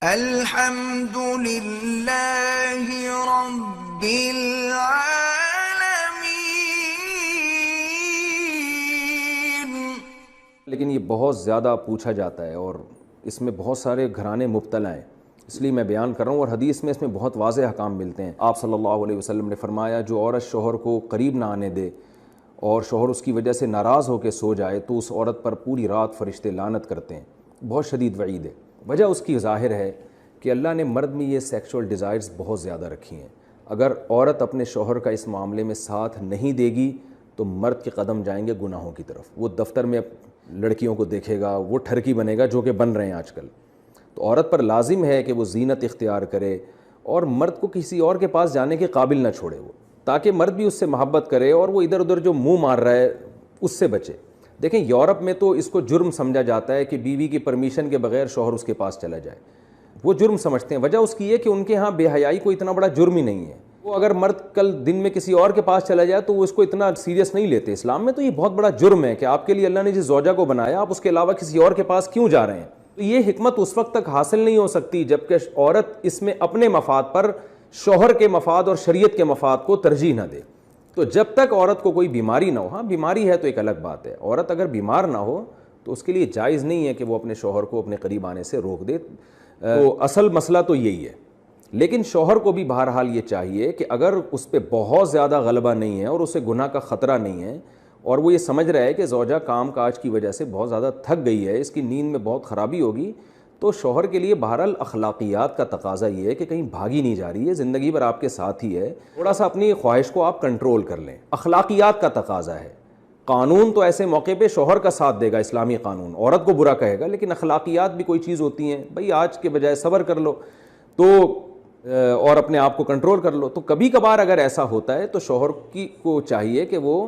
الحمد للہ رب العالمین۔ لیکن یہ بہت زیادہ پوچھا جاتا ہے اور اس میں بہت سارے گھرانے مبتلا ہیں، اس لیے میں بیان کر رہا ہوں، اور حدیث میں اس میں بہت واضح احکام ملتے ہیں۔ آپ صلی اللہ علیہ وسلم نے فرمایا جو عورت شوہر کو قریب نہ آنے دے اور شوہر اس کی وجہ سے ناراض ہو کے سو جائے تو اس عورت پر پوری رات فرشتے لعنت کرتے ہیں۔ بہت شدید وعید ہے۔ وجہ اس کی ظاہر ہے کہ اللہ نے مرد میں یہ سیکشول ڈیزائرز بہت زیادہ رکھی ہیں۔ اگر عورت اپنے شوہر کا اس معاملے میں ساتھ نہیں دے گی تو مرد کے قدم جائیں گے گناہوں کی طرف۔ وہ دفتر میں لڑکیوں کو دیکھے گا، وہ ٹھرکی بنے گا جو کہ بن رہے ہیں آج کل۔ تو عورت پر لازم ہے کہ وہ زینت اختیار کرے اور مرد کو کسی اور کے پاس جانے کے قابل نہ چھوڑے وہ، تاکہ مرد بھی اس سے محبت کرے اور وہ ادھر ادھر جو منہ مار رہا ہے اس سے بچے۔ دیکھیں یورپ میں تو اس کو جرم سمجھا جاتا ہے کہ بیوی کی پرمیشن کے بغیر شوہر اس کے پاس چلا جائے، وہ جرم سمجھتے ہیں۔ وجہ اس کی ہے کہ ان کے ہاں بے حیائی کو اتنا بڑا جرم ہی نہیں ہے۔ وہ اگر مرد کل دن میں کسی اور کے پاس چلا جائے تو وہ اس کو اتنا سیریس نہیں لیتے۔ اسلام میں تو یہ بہت بڑا جرم ہے کہ آپ کے لیے اللہ نے جس زوجہ کو بنایا آپ اس کے علاوہ کسی اور کے پاس کیوں جا رہے ہیں۔ تو یہ حکمت اس وقت تک حاصل نہیں ہو سکتی جب کہ عورت اس میں اپنے مفاد پر شوہر کے مفاد اور شریعت کے مفاد کو ترجیح نہ دے۔ تو جب تک عورت کو کوئی بیماری نہ ہو، ہاں بیماری ہے تو ایک الگ بات ہے، عورت اگر بیمار نہ ہو تو اس کے لیے جائز نہیں ہے کہ وہ اپنے شوہر کو اپنے قریب آنے سے روک دے۔ تو اصل مسئلہ تو یہی ہے۔ لیکن شوہر کو بھی بہرحال یہ چاہیے کہ اگر اس پہ بہت زیادہ غلبہ نہیں ہے اور اسے گناہ کا خطرہ نہیں ہے اور وہ یہ سمجھ رہا ہے کہ زوجہ کام کاج کی وجہ سے بہت زیادہ تھک گئی ہے، اس کی نیند میں بہت خرابی ہوگی، تو شوہر کے لیے بہرحال اخلاقیات کا تقاضا یہ ہے کہ کہیں بھاگی نہیں جا رہی ہے، زندگی بھر آپ کے ساتھ ہی ہے، تھوڑا سا اپنی خواہش کو آپ کنٹرول کر لیں۔ اخلاقیات کا تقاضا ہے۔ قانون تو ایسے موقع پہ شوہر کا ساتھ دے گا، اسلامی قانون عورت کو برا کہے گا، لیکن اخلاقیات بھی کوئی چیز ہوتی ہیں، بھئی آج کے بجائے صبر کر لو تو اور اپنے آپ کو کنٹرول کر لو۔ تو کبھی کبھار اگر ایسا ہوتا ہے تو شوہر کو چاہیے کہ وہ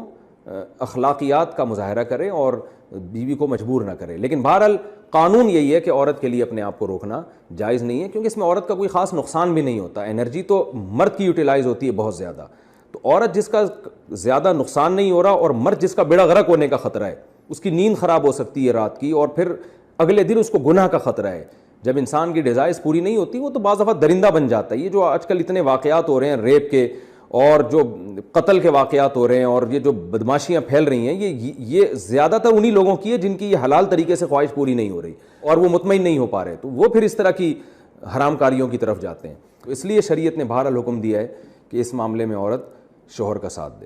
اخلاقیات کا مظاہرہ کرے اور بیوی کو مجبور نہ کرے۔ لیکن بہرحال قانون یہی ہے کہ عورت کے لیے اپنے آپ کو روکنا جائز نہیں ہے، کیونکہ اس میں عورت کا کوئی خاص نقصان بھی نہیں ہوتا۔ انرجی تو مرد کی یوٹیلائز ہوتی ہے بہت زیادہ، تو عورت جس کا زیادہ نقصان نہیں ہو رہا اور مرد جس کا بیڑا غرق ہونے کا خطرہ ہے، اس کی نیند خراب ہو سکتی ہے رات کی اور پھر اگلے دن اس کو گناہ کا خطرہ ہے۔ جب انسان کی ڈیزائرز پوری نہیں ہوتی وہ تو بعض دفعہ درندہ بن جاتا ہے۔ یہ جو آج کل اتنے واقعات ہو رہے ہیں ریپ کے اور جو قتل کے واقعات ہو رہے ہیں اور یہ جو بدماشیاں پھیل رہی ہیں، یہ زیادہ تر انہی لوگوں کی ہے جن کی یہ حلال طریقے سے خواہش پوری نہیں ہو رہی اور وہ مطمئن نہیں ہو پا رہے، تو وہ پھر اس طرح کی حرام کاریوں کی طرف جاتے ہیں۔ تو اس لیے شریعت نے بہرحال حکم دیا ہے کہ اس معاملے میں عورت شوہر کا ساتھ دے۔